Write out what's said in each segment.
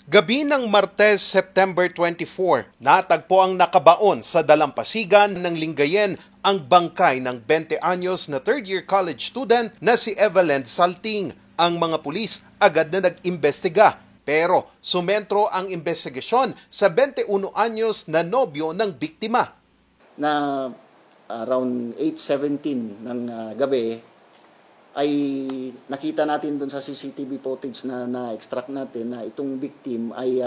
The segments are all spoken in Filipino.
Gabi ng Martes, September 24, natagpo ang nakabaon sa dalampasigan ng Lingayen ang bangkay ng 20 anyos na third-year college student na si Evelyn Salting. Ang mga pulis agad na nag-imbestiga, pero sumentro ang investigasyon sa 21 anyos na nobyo ng biktima. Na around 8:17 ng gabi ay nakita natin doon sa CCTV footage na na-extract natin na itong victim ay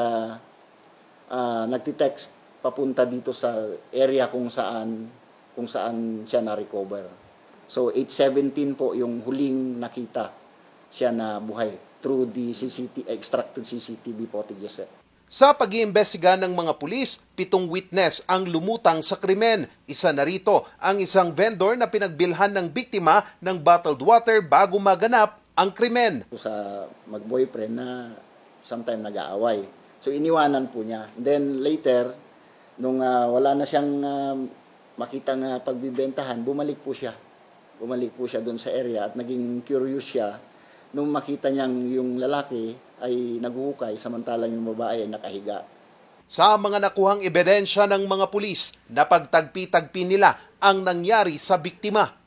nagti-text papunta dito sa area kung saan siya na-recover. So 8:17 po yung huling nakita siya na buhay through the extracted CCTV footage. Sa pag-iimbestiga ng mga pulis, 7 witness ang lumutang sa krimen. Isa na rito ang isang vendor na pinagbilhan ng biktima ng bottled water bago maganap ang krimen. Sa mag-boyfriend na sometime nag-aaway. So iniwanan po niya. Then later, nung wala na siyang makitang pagbibentahan, bumalik po siya. Bumalik po siya doon sa area at naging curious siya. Nung makita niyang yung lalaki ay naghuhukay samantalang yung babae ay nakahiga. Sa mga nakuhang ebidensya ng mga pulis, napagtagpi-tagpi nila ang nangyari sa biktima.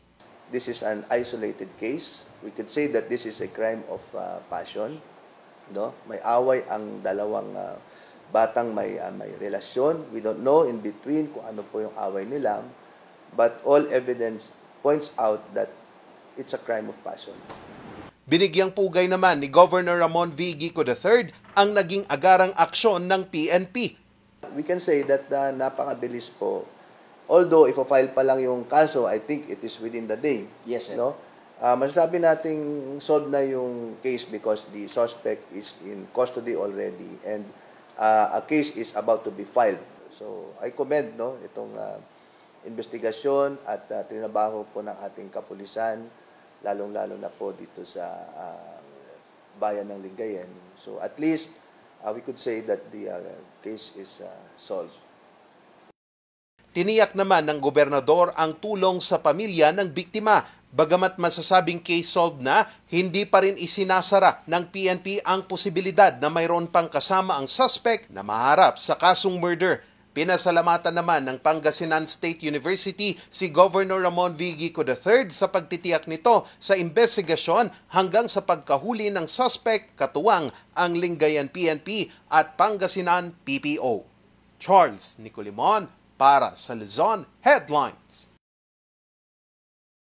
This is an isolated case. We could say that this is a crime of passion. No? May away ang dalawang batang may relasyon. We don't know in between kung ano po yung away nila. But all evidence points out that it's a crime of passion. Binigyang pugay naman ni Governor Ramon V. Gico III ang naging agarang aksyon ng PNP. We can say that napakabilis po. Although if-file pa lang yung kaso, I think it is within the day. Yes, sir. No? Masasabi nating solved na yung case because the suspect is in custody already and a case is about to be filed. So I commend itong investigasyon at trinabaho po ng ating kapulisan, lalong-lalo na po dito sa bayan ng Lingayen. So at least we could say that the case is solved. Tiniyak naman ng gobernador ang tulong sa pamilya ng biktima. Bagamat masasabing case solved na, hindi pa rin isinasara ng PNP ang posibilidad na mayroon pang kasama ang suspect na maharap sa kasong murder. Pinasalamatan naman ng Pangasinan State University si Governor Ramon V. Gico III sa pagtitiyak nito sa investigasyon hanggang sa pagkahuli ng suspect, katuwang ang Lingayen PNP at Pangasinan PPO. Charles Nicolimon para sa Luzon Headlines.